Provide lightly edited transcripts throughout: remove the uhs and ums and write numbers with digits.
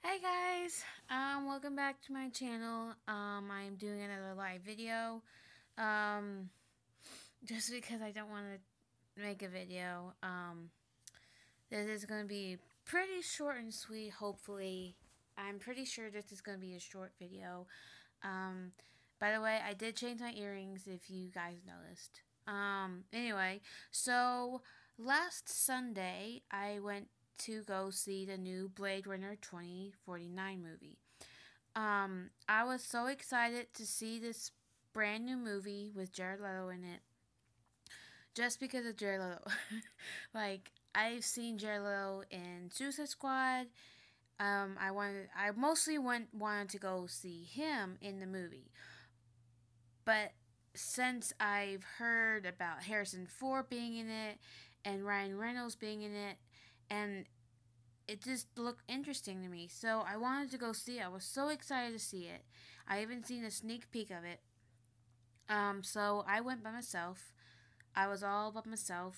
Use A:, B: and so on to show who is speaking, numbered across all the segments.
A: Hey guys, welcome back to my channel. I'm doing another live video. Um, just because I don't want to make a video. This is going to be pretty short and sweet, hopefully. I'm pretty sure this is going to be a short video. Um, by the way, I did change my earrings if you guys noticed. Anyway, so last Sunday I went to go see the new Blade Runner 2049 movie. I was so excited to see this brand new movie with Jared Leto in it, just because of Jared Leto. Like I've seen Jared Leto in Suicide Squad. I mostly wanted to go see him in the movie, but since I've heard about Harrison Ford being in it and Ryan Reynolds being in it, and it just looked interesting to me. So I wanted to go see it. I was so excited to see it. I even seen a sneak peek of it. So I went by myself. I was all by myself,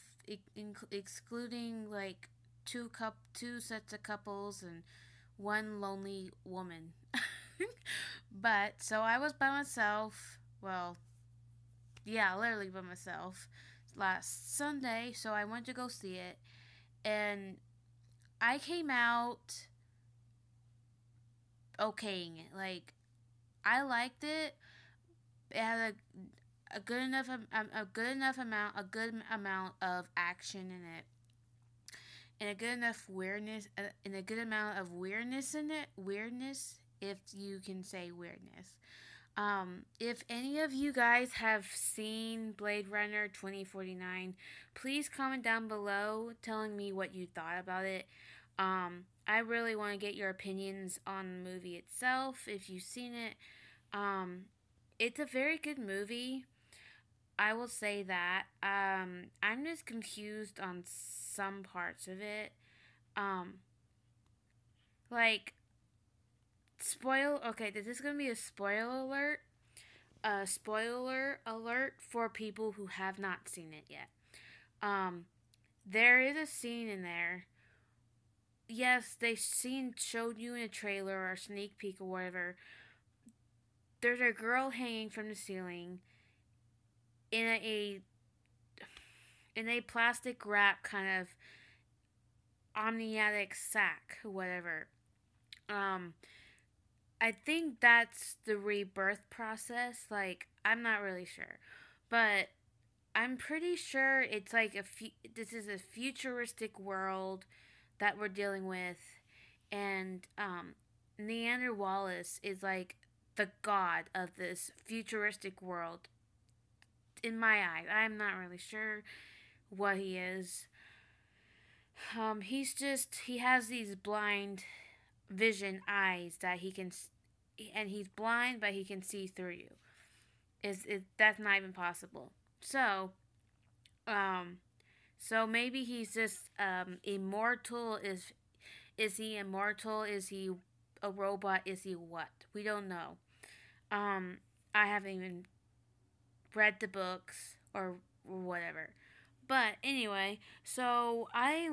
A: excluding like two sets of couples and one lonely woman. But so I was by myself. Well, yeah, literally by myself last Sunday. So I went to go see it, and I came out okaying it. Like I liked it. It had a good amount of action in it, and a good enough weirdness, and a good amount of weirdness in it. Weirdness, if you can say weirdness. If any of you guys have seen Blade Runner 2049, please comment down below telling me what you thought about it. I really want to get your opinions on the movie itself if you've seen it. Um, it's a very good movie. I will say that. I'm just confused on some parts of it. Um, like, okay, this is gonna be a spoiler alert. A spoiler alert for people who have not seen it yet. Um, there is a scene in there. Yes, showed you in a trailer or a sneak peek or whatever. There's a girl hanging from the ceiling in a plastic wrap kind of amniotic sac, whatever. Um, I think that's the rebirth process. Like, I'm not really sure, but I'm pretty sure it's like this is a futuristic world that we're dealing with, and Neander Wallace is like the god of this futuristic world. In my eyes, I'm not really sure what he is. He has these blind vision eyes that he can, and he's blind, but he can see through you. Is that's not even possible. So, um, so maybe he's just immortal. Is he immortal? Is he a robot? Is he what? We don't know. Um, I haven't even read the books or whatever. But anyway, so I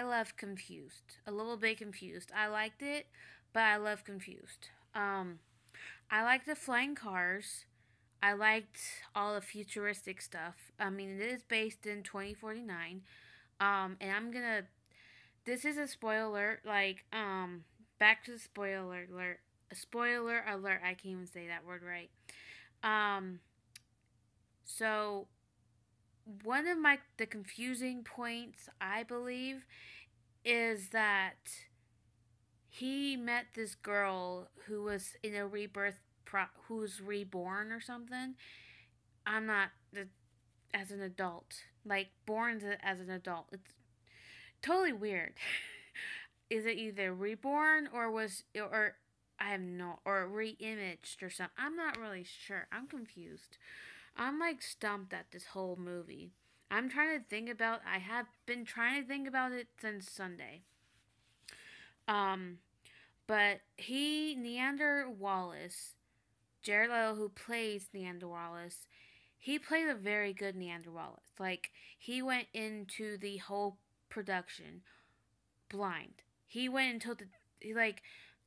A: left confused, a little bit confused. I liked it, but I left confused. I liked the flying cars. I liked all the futuristic stuff. I mean, it is based in 2049. And I'm gonna. This is a spoiler alert. Like, back to the spoiler alert. A spoiler alert. I can't even say that word right. Um, so one of the confusing points, I believe, is that he met this girl who was in a who's reborn or something. I'm not as an adult, like born as an adult. It's totally weird. Is it either reborn or I have no or re-imaged or something? I'm not really sure. I'm confused. I'm like stumped at this whole movie. I have been trying to think about it since Sunday. Um, but Neander Wallace, Jared Leto, who plays Neander Wallace, he played a very good Neander Wallace. Like, he went into the whole production blind. He went until like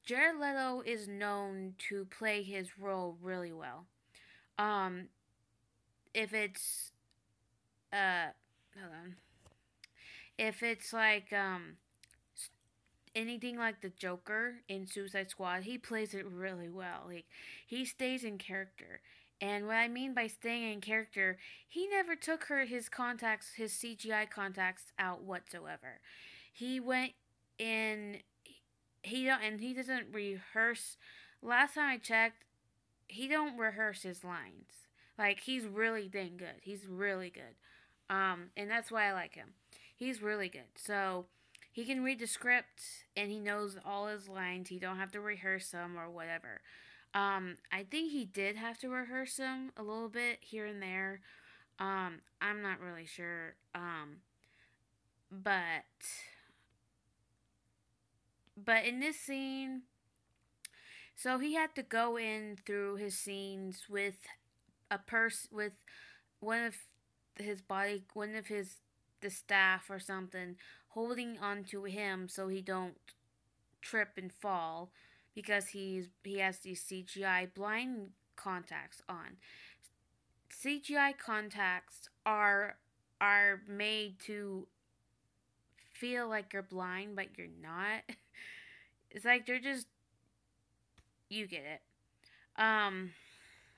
A: Jared Leto is known to play his role really well. Um, if it's hold on, if it's like anything like the Joker in Suicide Squad, he plays it really well. Like he stays in character. And what I mean by staying in character, he never took his contacts, his CGI contacts out whatsoever. He went in he don't and he doesn't rehearse. Last time I checked, he don't rehearse his lines. Like he's really dang good. He's really good. And that's why I like him. He's really good. So he can read the script and he knows all his lines. He don't have to rehearse them or whatever. I think he did have to rehearse them a little bit here and there. I'm not really sure. But in this scene, so he had to go in through his scenes with with one of one of his the staff or something holding onto him so he don't trip and fall because he has these CGI blind contacts on. CGI contacts are made to feel like you're blind but you're not. It's like they're just you get it. Um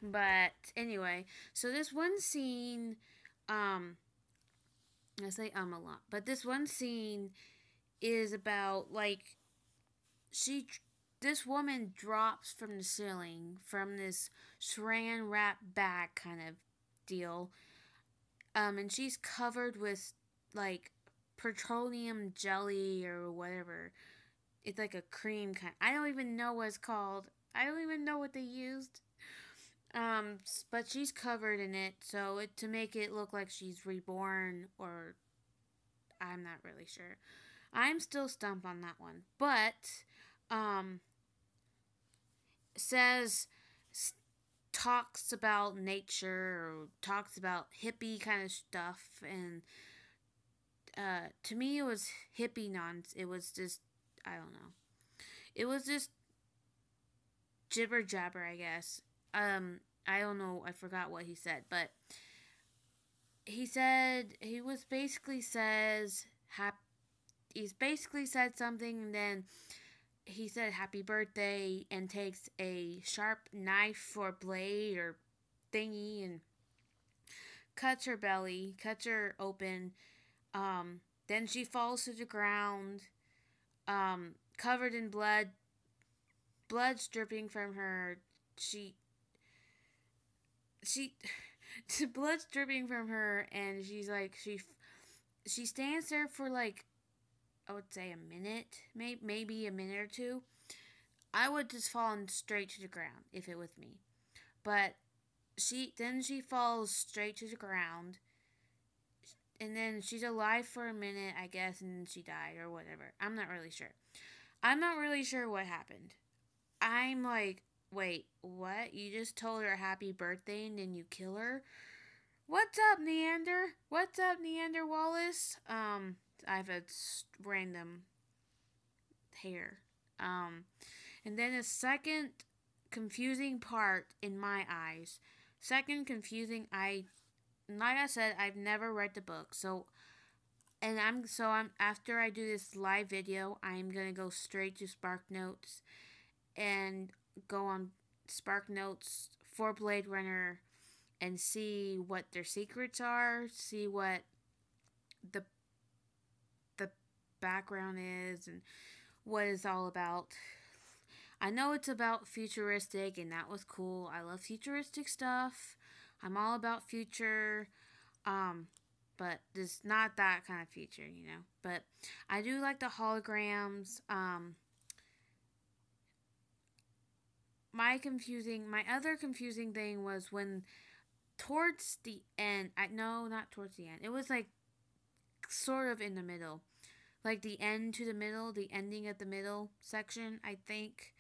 A: but anyway, so this one scene I say a lot, but this one scene is about like she this woman drops from the ceiling from this saran wrap bag kind of deal, and she's covered with like petroleum jelly or whatever. It's like a cream kind. I don't even know what it's called. I don't even know what they used. But she's covered in it, so to make it look like she's reborn, or I'm not really sure. I'm still stumped on that one. But, says, talks about nature, or talks about hippie kind of stuff, and, to me it was hippie nonsense. It was just, I don't know. It was just jibber jabber, I guess. I don't know. I forgot what he said, but he was basically says he's basically said something, and then he said happy birthday and takes a sharp knife or blade or thingy and cuts her belly, cuts her open. Then she falls to the ground, covered in blood. Blood's dripping from her. She blood's dripping from her, and she's like she stands there for like I would say a minute, maybe a minute or two. I would just fallen straight to the ground if it was me, but she falls straight to the ground, and then she's alive for a minute, I guess, and then she died or whatever. I'm not really sure. I'm not really sure what happened. I'm like, wait, what? You just told her happy birthday and then you kill her? What's up, Neander? What's up, Neander Wallace? I have a random hair. And then a second confusing part in my eyes. Second confusing, like I said, I've never read the book, so I'm after I do this live video, I'm gonna go straight to Spark Notes and go on Spark Notes for Blade Runner and see what their secrets are, see what the background is and what it's all about. I know it's about futuristic, and that was cool. I love futuristic stuff. I'm all about future, but just not that kind of future, you know. But I do like the holograms. My other confusing thing was when towards the end, no, not towards the end. It was like sort of in the middle. Like the end to the middle, the ending at the middle section, I think,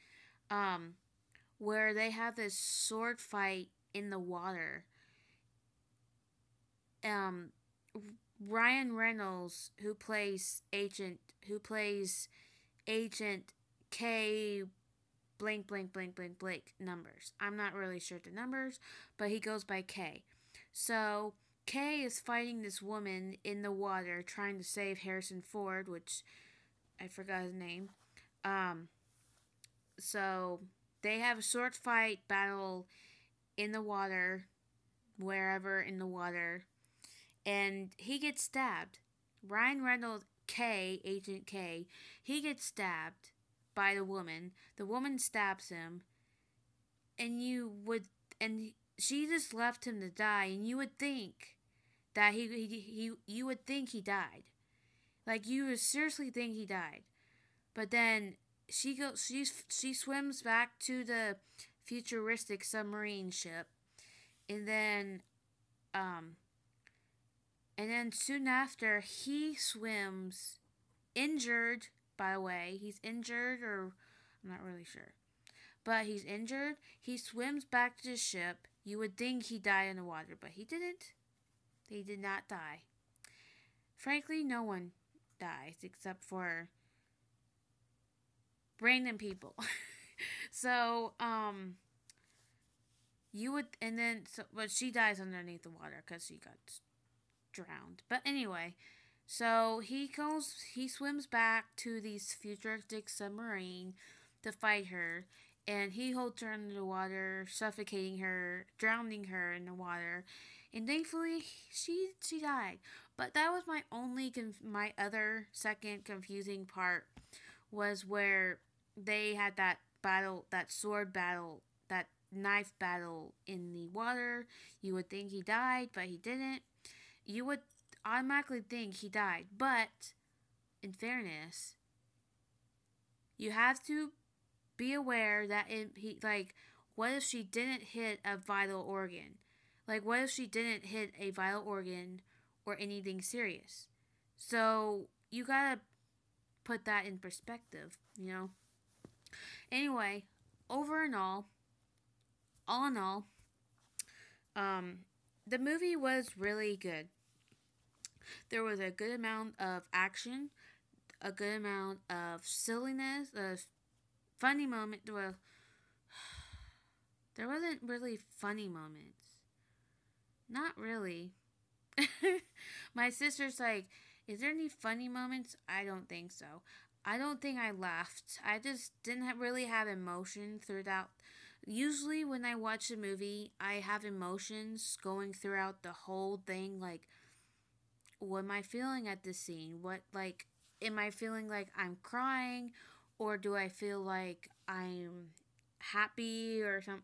A: where they have this sword fight in the water. Ryan Reynolds, who plays Agent K blank, blank, blank, blank, blank numbers. I'm not really sure the numbers, but he goes by K. So Kay is fighting this woman in the water trying to save Harrison Ford, which I forgot his name. Um, so they have a sword fight battle in the water, wherever in the water, and he gets stabbed. Ryan Reynolds, K, Agent K, he gets stabbed by the woman. The woman stabs him, and and she just left him to die, and you would think that you would think he died. Like, you would seriously think he died. But then she swims back to the futuristic submarine ship, and then um soon after he swims injured. By the way, he's injured, or I'm not really sure, but he's injured. He swims back to the ship. You would think he died in the water, but he didn't. He did not die. Frankly, no one dies except for random people. So, you would, and then, so, but she dies underneath the water because she got drowned. But anyway, so he swims back to the futuristic submarine to fight her, and he holds her under the water, suffocating her, drowning her in the water, and thankfully she died. But that was my other second confusing part was where they had that battle, that sword battle, that knife battle in the water. You would think he died, but he didn't. You would automatically think he died, but in fairness, you have to be aware that what if she didn't hit a vital organ? Like, what if she didn't hit a vital organ or anything serious? So you gotta put that in perspective, you know? Anyway, over and all in all, the movie was really good. There was a good amount of action, a good amount of silliness, a funny moment. Well, there wasn't really funny moments. Not really. My sister's like, is there any funny moments? I don't think so. I don't think I laughed. I just didn't really have emotion throughout. Usually when I watch a movie, I have emotions going throughout the whole thing. Like, what am I feeling at this scene? Am I feeling like I'm crying? Or do I feel like I'm happy or something?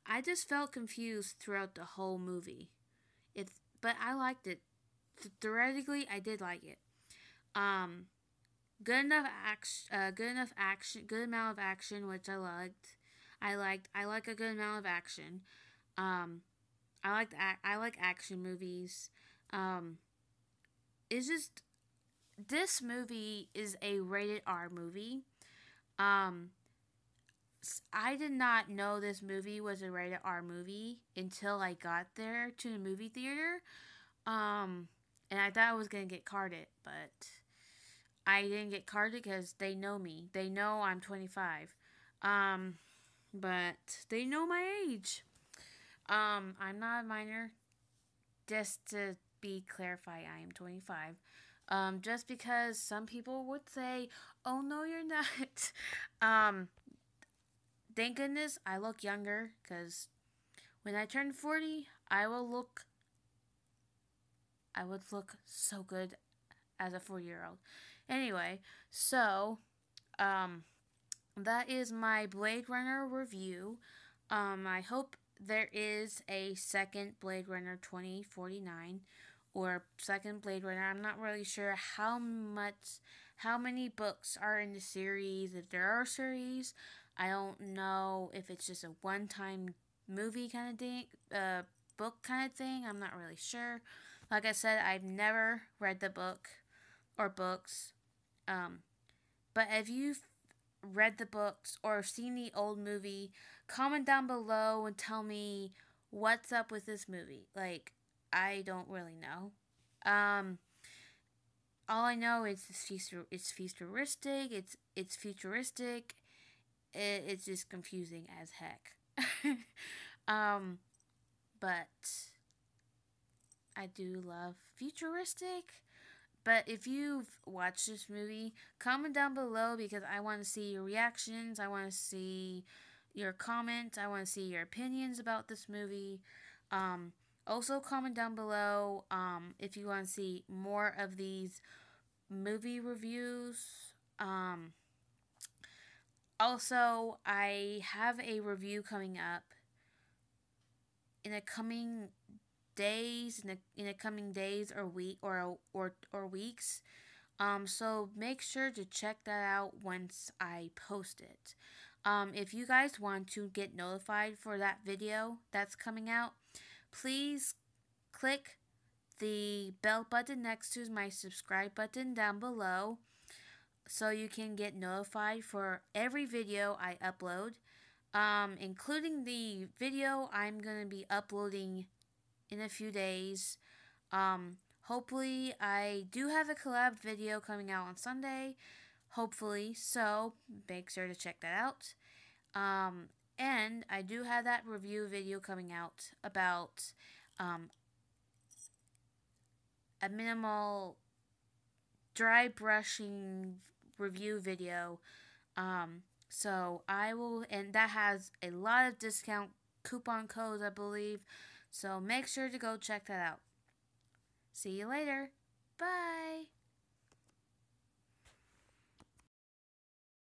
A: I just felt confused throughout the whole movie. But I liked it. Theoretically, I did like it. Um, good enough action, good amount of action, which I liked. I like a good amount of action. Um, I like action movies. It's just this movie is a rated R movie. Um, I did not know this movie was a rated R movie until I got there to the movie theater. And I thought I was gonna get carded, but I didn't get carded because they know me. They know I'm 25. But they know my age. I'm not a minor. Just to be clarified, I am 25. Just because some people would say, "Oh no, you're not." Thank goodness I look younger, because when I turn 40, I would look so good as a 4-year-old. Anyway, so that is my Blade Runner review. I hope there is a second Blade Runner 2049 or second Blade Runner. I'm not really sure how many books are in the series. If there are series, I don't know if it's just a one-time movie kind of thing, book kind of thing. I'm not really sure. Like I said, I've never read the book or books. But if you've read the books or seen the old movie, comment down below and tell me what's up with this movie. Like, I don't really know. All I know is it's futuristic. It's futuristic. it's just confusing as heck. um, but I do love futuristic. But if you've watched this movie, comment down below because I want to see your reactions. I want to see your comments. I want to see your opinions about this movie. Also, comment down below if you want to see more of these movie reviews. Also, I have a review coming up in the coming days, in the coming days or weeks. So make sure to check that out once I post it. If you guys want to get notified for that video that's coming out, please click the bell button next to my subscribe button down below so you can get notified for every video I upload, including the video I'm going to be uploading in a few days. Hopefully, I do have a collab video coming out on Sunday. Hopefully, so make sure to check that out. And I do have that review video coming out about a minimal dry brushing review video. So I will, and that has a lot of discount coupon codes, I believe. So make sure to go check that out. See you later. Bye.